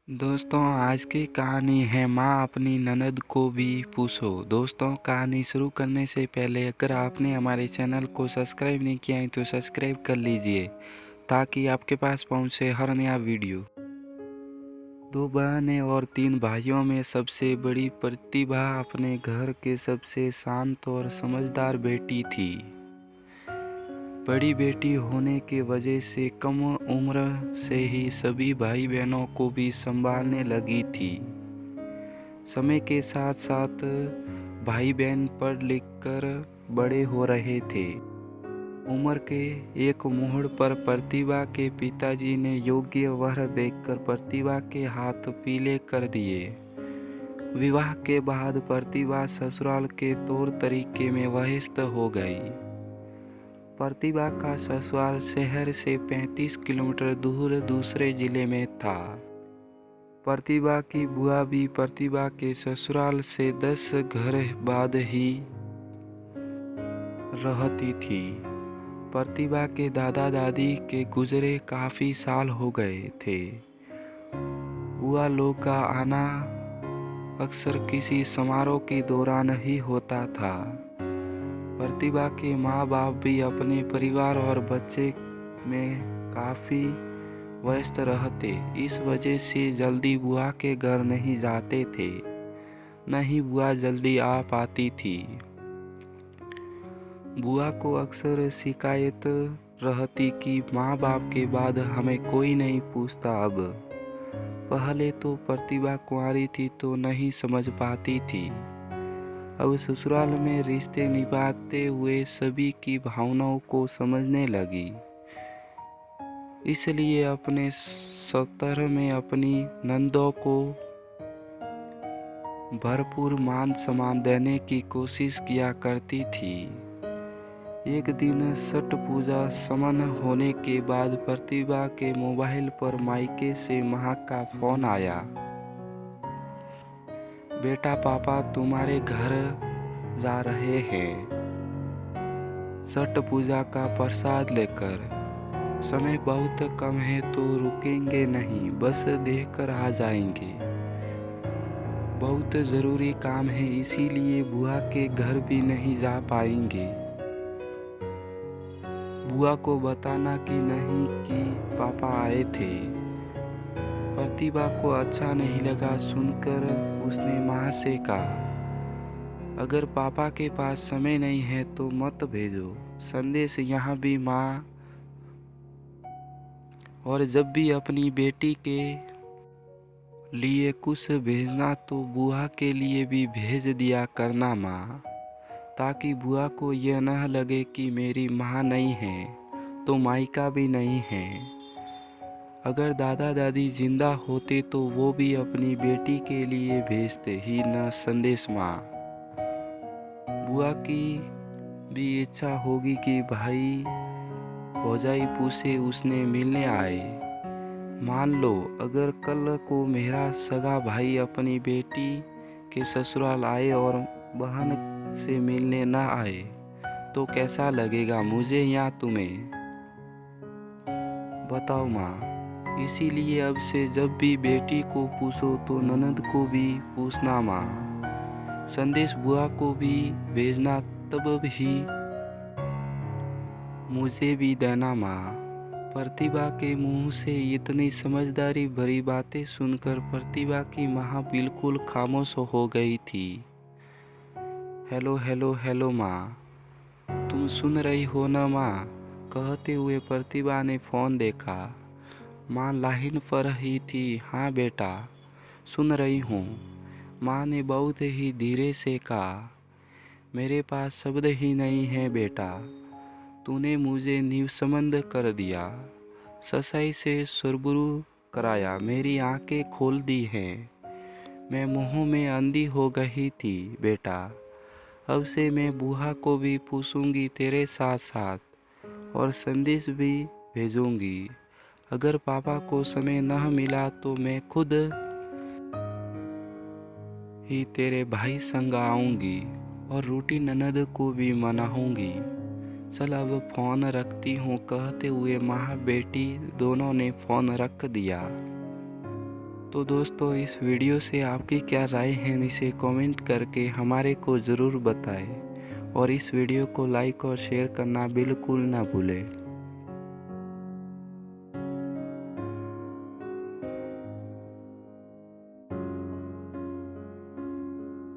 दोस्तों, आज की कहानी है माँ अपनी ननद को भी पूछो। दोस्तों, कहानी शुरू करने से पहले अगर आपने हमारे चैनल को सब्सक्राइब नहीं किया है तो सब्सक्राइब कर लीजिए ताकि आपके पास पहुँचे हर नया वीडियो। दो बहनें और तीन भाइयों में सबसे बड़ी प्रतिभा अपने घर के सबसे शांत और समझदार बेटी थी। बड़ी बेटी होने के वजह से कम उम्र से ही सभी भाई बहनों को भी संभालने लगी थी। समय के साथ साथ भाई बहन पढ़ लिख कर बड़े हो रहे थे। उम्र के एक मोड़ पर प्रतिभा के पिताजी ने योग्य वर देखकर प्रतिभा के हाथ पीले कर दिए। विवाह के बाद प्रतिभा ससुराल के तौर तरीके में व्यस्त हो गई। प्रतिभा का ससुराल शहर से 35 किलोमीटर दूर दूसरे जिले में था। प्रतिभा की बुआ भी प्रतिभा के ससुराल से 10 घर बाद ही रहती थी। प्रतिभा के दादा दादी के गुजरे काफ़ी साल हो गए थे। बुआ लोग का आना अक्सर किसी समारोह के दौरान ही होता था। प्रतिभा के माँ बाप भी अपने परिवार और बच्चे में काफ़ी व्यस्त रहते। इस वजह से जल्दी बुआ के घर नहीं जाते थे, न ही बुआ जल्दी आ पाती थी। बुआ को अक्सर शिकायत रहती कि माँ बाप के बाद हमें कोई नहीं पूछता। अब पहले तो प्रतिभा कुंवारी थी तो नहीं समझ पाती थी। अब ससुराल में रिश्ते निभाते हुए सभी की भावनाओं को समझने लगी। इसलिए अपने सौतेर में अपनी नंदों को भरपूर मान सम्मान देने की कोशिश किया करती थी। एक दिन छठ पूजा सम्पन्न होने के बाद प्रतिभा के मोबाइल पर मायके से महक का फोन आया। बेटा, पापा तुम्हारे घर जा रहे हैं छठ पूजा का प्रसाद लेकर। समय बहुत कम है तो रुकेंगे नहीं, बस देखकर आ जाएंगे। बहुत ज़रूरी काम है इसीलिए बुआ के घर भी नहीं जा पाएंगे। बुआ को बताना कि नहीं कि पापा आए थे। प्रतिभा को अच्छा नहीं लगा सुनकर उसने माँ से कहा, अगर पापा के पास समय नहीं है तो मत भेजो संदेश यहाँ भी माँ, और जब भी अपनी बेटी के लिए कुछ भेजना तो बुआ के लिए भी भेज दिया करना माँ, ताकि बुआ को यह न लगे कि मेरी माँ नहीं है तो मायका भी नहीं है। अगर दादा दादी जिंदा होते तो वो भी अपनी बेटी के लिए भेजते ही न संदेश माँ। बुआ की भी इच्छा होगी कि भाई भौजाई पूछे उसने मिलने आए। मान लो अगर कल को मेरा सगा भाई अपनी बेटी के ससुराल आए और बहन से मिलने न आए तो कैसा लगेगा मुझे या तुम्हें? बताओ माँ। इसीलिए अब से जब भी बेटी को पूछो तो ननद को भी पूछना माँ। संदेश बुआ को भी भेजना, तब भी मुझे भी देना माँ। प्रतिभा के मुंह से इतनी समझदारी भरी बातें सुनकर प्रतिभा की माँ बिल्कुल खामोश हो गई थी। हेलो हेलो हेलो माँ, तुम सुन रही हो ना माँ? कहते हुए प्रतिभा ने फ़ोन देखा। माँ लाइन पर ही थी। हाँ बेटा, सुन रही हूँ, माँ ने बहुत ही धीरे से कहा। मेरे पास शब्द ही नहीं है बेटा, तूने मुझे निशब्द कर दिया, सच्चाई से रूबरू कराया, मेरी आंखें खोल दी हैं। मैं मोह में अंधी हो गई थी बेटा। अब से मैं बुआ को भी पूछूंगी तेरे साथ साथ, और संदेश भी भेजूंगी। अगर पापा को समय न मिला तो मैं खुद ही तेरे भाई संग आऊंगी और रोटी ननद को भी मनाऊंगी। चल अब फ़ोन रखती हूँ। कहते हुए माँ बेटी दोनों ने फ़ोन रख दिया। तो दोस्तों इस वीडियो से आपकी क्या राय है इसे कमेंट करके हमारे को ज़रूर बताएं और इस वीडियो को लाइक और शेयर करना बिल्कुल ना भूलें।